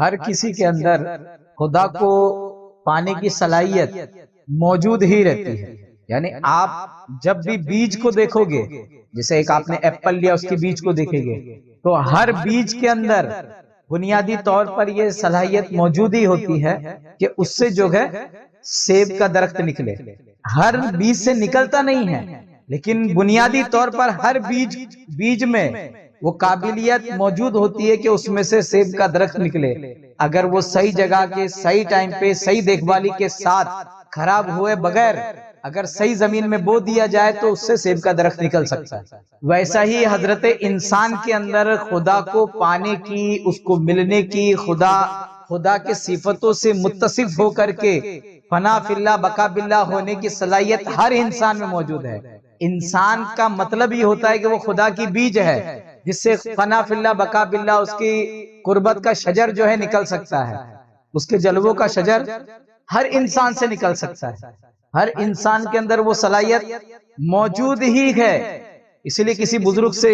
ہر کسی کے اندر خدا کو پانے کی صلاحیت موجود ہی رہتی ہے. یعنی آپ جب بھی بیج کو دیکھو گے، جیسے ایک آپ نے ایپل لیا، اس کی بیج کو دیکھیں گے تو ہر بیج کے اندر بنیادی طور پر یہ صلاحیت موجود ہی ہوتی ہے کہ اس سے جو ہے سیب کا درخت نکلے. ہر بیج سے نکلتا نہیں ہے، لیکن بنیادی طور پر ہر بیج میں وہ قابلیت موجود ہوتی ہے کہ اس میں سے سیب کا درخت نکلے. اگر وہ صحیح جگہ کے صحیح ٹائم پہ صحیح دیکھ بھالی کے ساتھ خراب ہوئے بغیر اگر صحیح زمین میں بو دیا جائے تو اس سے سیب کا درخت نکل سکتا ہے. ویسا ہی حضرت انسان کے اندر خدا کو پانے کی، اس کو ملنے کی، خدا کے صفتوں سے متصف ہو کر کے فنا فی اللہ بقا باللہ ہونے کی صلاحیت ہر انسان میں موجود ہے. انسان کا مطلب یہ ہوتا ہے کہ وہ خدا کی بیج ہے جس سے فنا فی اللہ بقا باللہ اس کی قربت کا شجر جو ہے نکل سکتا ہے. اس کے جلووں کا شجر ہر انسان سے نکل سکتا ہے. ہر انسان کے اندر وہ صلاحیت موجود ہی ہے. اس لیے کسی بزرگ سے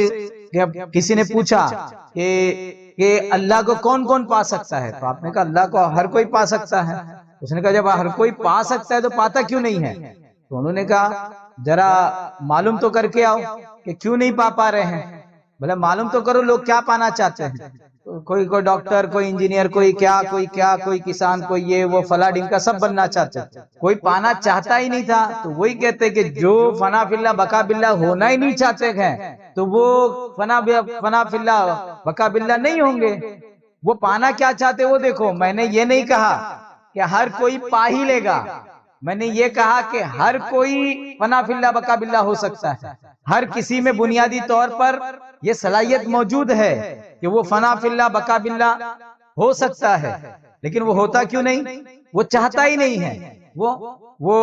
کسی نے پوچھا کہ اللہ کو کون کون پا سکتا ہے؟ تو آپ نے کہا اللہ کو ہر کوئی پا سکتا ہے. اس نے کہا جب ہر کوئی پا سکتا ہے تو پاتا کیوں نہیں ہے؟ تو انہوں نے کہا ذرا معلوم تو کر کے آؤ کہ کیوں نہیں پا رہے ہیں. بھلا معلوم تو کرو لوگ کیا پانا چاہتے ہیں. کوئی ڈاکٹر، کوئی انجینئر، کوئی کسان، کوئی یہ وہ فلاں ڈنکا سب بننا چاہتے. کوئی پانا چاہتا ہی نہیں تھا. تو وہی کہتے کہ جو فنا فی اللہ بقا باللہ ہونا ہی نہیں چاہتے ہیں تو وہ فنا فی اللہ بقا باللہ نہیں ہوں گے. وہ پانا کیا چاہتے وہ دیکھو. میں نے یہ نہیں کہا کہ ہر کوئی پا ہی لے گا، میں نے یہ کہا کہ ہر کوئی فنا فی اللہ بقا باللہ ہو سکتا ہے. ہر کسی میں بنیادی طور پر یہ صلاحیت موجود ہے کہ وہ فنا فی اللہ بقا باللہ ہو سکتا ہے. لیکن وہ ہوتا کیوں نہیں؟ وہ چاہتا ہی نہیں ہے. وہ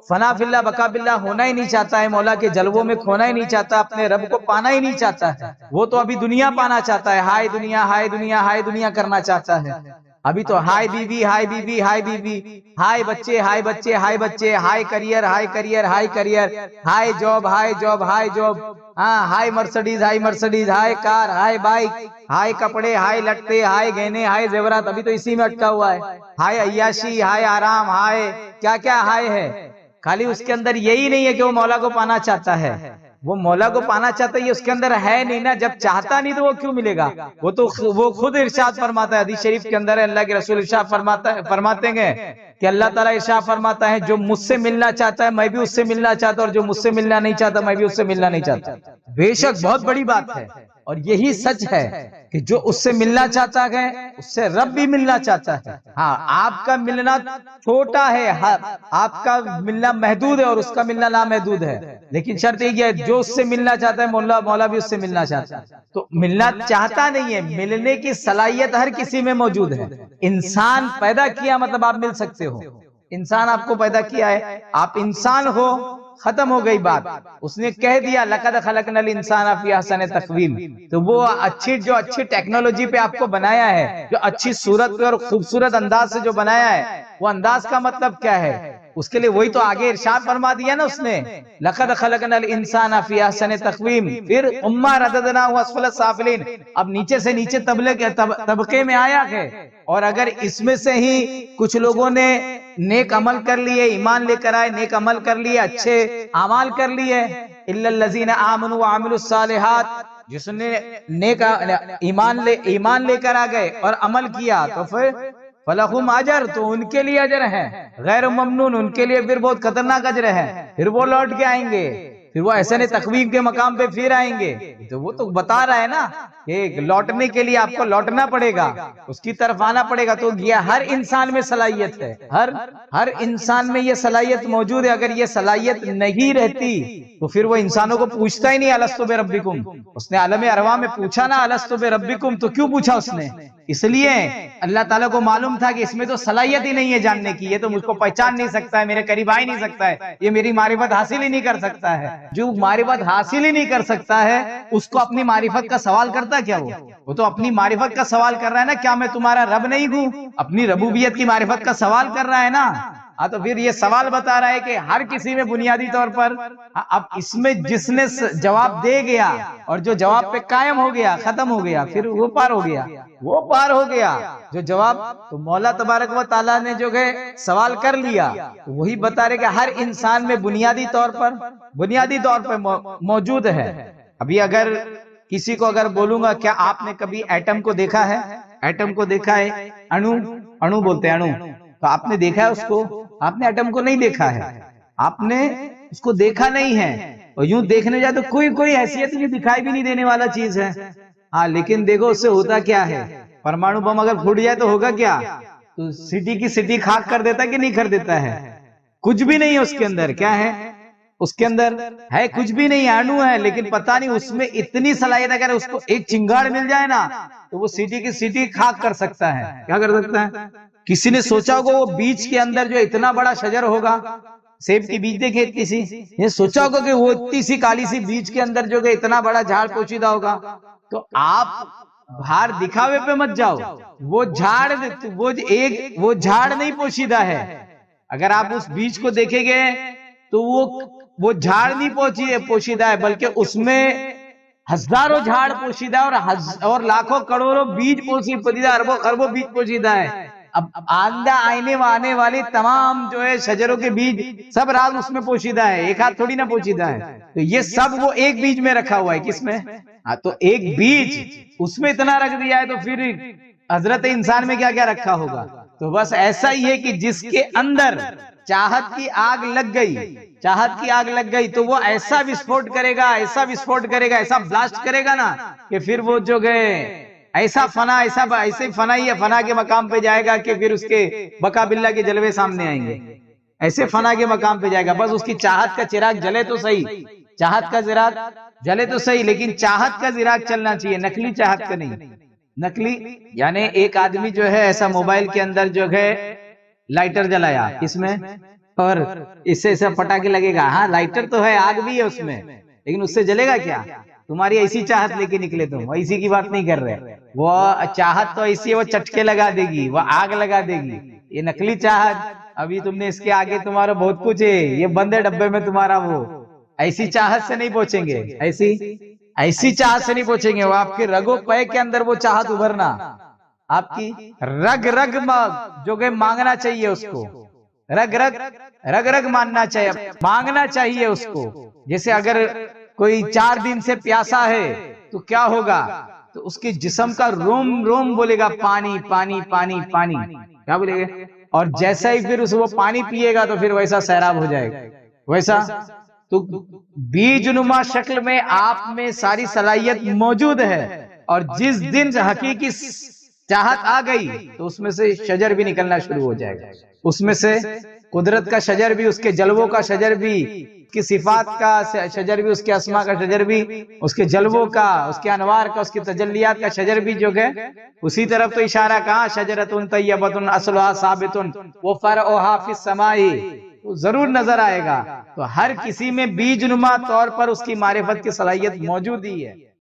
فنا فی اللہ بقا باللہ ہونا ہی نہیں چاہتا ہے، مولا کے جلووں میں کھونا ہی نہیں چاہتا، اپنے رب کو پانا ہی نہیں چاہتا ہے. وہ تو ابھی دنیا پانا چاہتا ہے. ہائے دنیا ہائے دنیا ہائے دنیا کرنا چاہتا ہے. ابھی تو ہائے بیوی ہائے بیوی ہائے بیوی، ہائے بچے ہائے بچے ہائے بچے، ہائے کریئر ہائے کریئر ہائے کریئر، ہائے جاب ہائے جاب ہائے جاب، ہائے مرسڈیز ہائے مرسڈیز، ہائے کار ہائے بائک، ہائے کپڑے ہائے لٹے ہائے گہنے ہائے زیورات. ابھی تو اسی میں اٹکا ہوا ہے. ہائے عیاشی ہائے آرام ہائے کیا کیا ہائے ہے. خالی اس کے اندر یہی نہیں ہے کہ وہ مولا کو پانا چاہتا ہے. وہ مولا کو پانا چاہتا ہے یہ اس کے اندر ہے نہیں نا. جب چاہتا نہیں تو وہ کیوں ملے گا؟ وہ خود ارشاد فرماتا ہے حدیث شریف کے اندر ہے، اللہ کے رسول ارشاد فرماتے ہیں کہ اللہ تعالیٰ ارشاد فرماتا ہے جو مجھ سے ملنا چاہتا ہے میں بھی اس سے ملنا چاہتا ہوں، اور جو مجھ سے ملنا نہیں چاہتا میں بھی اس سے ملنا نہیں چاہتا. بے شک بہت بڑی بات ہے اور یہی سچ ہے کہ جو اس سے ملنا چاہتا ہے اس سے رب بھی ملنا چاہتا ہے. ہاں آپ کا ملنا چھوٹا ہے، آپ کا ملنا محدود ہے اور اس کا ملنا لامحدود ہے، لیکن شرط یہ ہے جو اس سے ملنا چاہتا ہے مولا بھی اس سے ملنا چاہتا ہے. تو ملنا چاہتا نہیں ہے، ملنے کی صلاحیت ہر کسی میں موجود ہے. انسان پیدا کیا مطلب آپ مل سکتے ہو. انسان آپ کو پیدا کیا ہے، آپ انسان ہو، ختم ہو گئی بات. اس نے کہہ دیا لَقَدْ خَلَقْنَا الْإِنسَانَ فِي أَحْسَنِ تَقْوِيمٍ. تو وہ اچھی ٹیکنالوجی پہ آپ کو بنایا ہے، جو اچھی صورت پہ اور خوبصورت انداز سے جو بنایا ہے، وہ انداز کا مطلب کیا ہے؟ اس کے لیے وہی تو آگے ارشاد فرما دیا نا اس نے لَقَدْ خَلَقْنَا الْإِنسَانَ فِي أَحْسَنِ تَقْوِيمٍ. پھر ثُمَّ رَدَدْنَاهُ أَسْفَلَ السَّافِلِينَ. اب نیچے سے نیچے طبقے میں آیا ہے. اور اگر اس میں سے ہی کچھ لوگوں نے نیک عمل کر لیے، ایمان لے کر آئے، نیک عمل کر لیے، اچھے اعمال کر لیے، اِلَّا الَّذِينَ آمَنُوا وَعَمِلُوا الصَّالِحَاتِ، جس نے نیک ایمان لے کر آ گئے اور عمل کیا تو پھر فَلَهُمْ أَجْرٌ، تو ان کے لیے اجر ہے غیر ممنون. ان کے لیے پھر بہت خطرناک اجر ہے. پھر وہ لوٹ کے آئیں گے، پھر وہ احسن تقویم کے مقام پہ پھر آئیں گے. تو وہ تو بتا رہا ہے نا کہ لوٹنے کے لیے آپ کو لوٹنا پڑے گا، اس کی طرف آنا پڑے گا. تو یہ ہر انسان میں صلاحیت ہے، ہر انسان میں یہ صلاحیت موجود ہے. اگر یہ صلاحیت نہیں رہتی تو پھر وہ انسانوں کو پوچھتا ہی نہیں الستو بربکم. اس نے عالم ارواح میں پوچھا نا الستو بربکم، تو کیوں پوچھا اس نے؟ اس لیے اللہ تعالیٰ کو معلوم تھا کہ اس میں تو صلاحیت ہی نہیں ہے جاننے کی. یہ تو مجھ کو پہچان نہیں سکتا ہے، میرے قریب آ ہی نہیں سکتا ہے، یہ میری معرفت حاصل ہی نہیں کر سکتا ہے. جو معرفت حاصل ہی نہیں کر سکتا ہے اس کو اپنی معرفت کا سوال کرتا کیا؟ وہ تو اپنی معرفت کا سوال کر رہا ہے نا. کیا میں تمہارا رب نہیں ہوں؟ اپنی ربوبیت کی معرفت کا سوال کر رہا ہے نا. ہاں تو پھر یہ سوال بتا رہا ہے کہ ہر کسی میں بنیادی طور پر، اب اس میں جس نے جواب دے گیا اور جو جواب پہ قائم ہو گیا، ختم ہو گیا، پھر وہ پار ہو گیا، وہ پار ہو گیا جو جواب تو مولا تبارک و تعالیٰ نے جو ہے سوال کر لیا، وہی بتا رہے کہ ہر انسان میں بنیادی طور پر موجود ہے۔ ابھی اگر کسی کو اگر بولوں گا کیا آپ نے کبھی ایٹم کو دیکھا ہے؟ ایٹم کو دیکھا ہے، انو بولتے ہیں، انو، تو آپ نے دیکھا ہے اس کو؟ آپ نے ایٹم کو نہیں دیکھا ہے، آپ نے اس کو دیکھا نہیں ہے، اور یوں دیکھنے جائے تو کوئی حیثیت نہیں، دکھائی بھی نہیں دینے والا چیز ہے۔ ہاں لیکن دیکھو اس سے ہوتا کیا ہے، پرمانو بم اگر پھوٹ جائے تو ہوگا کیا؟ تو سٹی کی سٹی خاک کر دیتا کہ نہیں کر دیتا ہے؟ کچھ بھی نہیں ہے اس کے اندر، کیا ہے اس کے اندر؟ ہے کچھ بھی نہیں، انو ہے، لیکن پتہ نہیں اس میں اتنی صلاحیت، اگر اس کو ایک چنگاڑ مل جائے نا تو وہ سٹی کی سٹی خاک کر سکتا ہے۔ کیا کر سکتا ہے؟ کسی نے سوچا ہوگا وہ بیج کے اندر جو اتنا بڑا شجر ہوگا، سیب کی بیج دیکھے اتنی سی، یہ سوچا ہوگا کہ وہ اتنی سی کالی سی بیج کے اندر جو کہ اتنا بڑا جھاڑ پوشیدہ ہوگا؟ تو آپ باہر دکھاوے پہ مت جاؤ، وہ جھاڑ نہیں پوشیدہ ہے۔ اگر آپ اس بیج کو دیکھیں گے تو وہ جھاڑ نہیں پوشیدہ ہے، بلکہ اس میں ہزاروں جھاڑ پوشیدہ ہے اور لاکھوں کروڑوں بیج پوشیدہ، اربوں خربوں بیج پوشیدہ ہے۔ اب آنے والی تمام جو ہے شجروں کے بیج سب راز اس میں پوشیدہ ہے، ایک ہاتھ تھوڑی نہ پوشیدہ ہے، تو یہ سب وہ ایک بیج میں رکھا ہوا ہے۔ کس میں؟ ہاں تو ایک بیج اس میں اتنا رکھ دیا ہے، تو پھر حضرت انسان میں کیا کیا رکھا ہوگا؟ تو بس ایسا ہی ہے کہ جس کے اندر چاہت کی آگ لگ گئی تو وہ ایسا وسفوٹ کرے گا، ایسا بلاسٹ کرے گا نا کہ پھر وہ جو گئے ایسا فنا کے مقام پہ جائے گا کہ پھر اس کے بقا باللہ کے جلوے سامنے آئیں گے، ایسے فنا کے مقام پہ جائے گا۔ بس اس کی چاہت کا چراغ جلے تو صحیح، لیکن چاہت کا چراغ چلنا چاہیے، نقلی چاہت کا نہیں۔ نقلی یعنی ایک آدمی جو ہے ایسا موبائل کے اندر جو ہے لائٹر جلایا، اس میں، اور اس سے ایسا پٹاخے لگے گا، ہاں لائٹر تو ہے، آگ بھی ہے اس میں، لیکن اس سے جلے گا کیا؟ تمہاری ایسی چاہت لے کے نکلے، تم ایسی کی بات نہیں کر رہے، وہ چاہت تو ایسی ہے، وہ چٹکے لگا دے گی، وہ آگ لگا دے گی۔ یہ نقلی چاہت، ابھی تم نے اس کے آگے تمہارا بہت کچھ ہے، یہ بند ہے ڈبے میں تمہارا، وہ ایسی چاہت سے نہیں پہنچیں گے، ایسی چاہت سے نہیں پہنچیں گے، وہ آپ کے رگو پے کے اندر وہ چاہت ابھرنا، آپ کی رگ جو کہ مانگنا چاہیے اس کو، رگ ماننا چاہیے، مانگنا چاہیے اس کو۔ جیسے اگر کوئی 4 دن سے پیاسا ہے تو کیا ہوگا؟ تو اس کے جسم کا روم بولے گا پانی پانی پانی پانی، کیا بولے گا؟ اور جیسا ہی پھر وہ پانی پیے گا تو پھر ویسا سیراب ہو جائے گا، ویسا۔ تو بیج نما شکل میں آپ میں ساری صلاحیت موجود ہے، اور جس دن حقیقی چاہت آ گئی تو اس میں سے شجر بھی نکلنا شروع ہو جائے گا، اس میں سے قدرت کا شجر بھی، اس کے جلووں کا شجر بھی، اس کی صفات کا شجر بھی، اس کے اسماء کا شجر بھی، اس کے جلووں کا، اس کے انوار کا، اس کی تجلیات کا شجر بھی جو ہے اسی طرف تو اشارہ کہاں، شجرۃ طیبۃ اصلھا ثابت وفرعھا فی السماء، ضرور نظر آئے گا۔ تو ہر کسی میں بیج نما طور پر اس کی معرفت کی صلاحیت موجود ہی ہے۔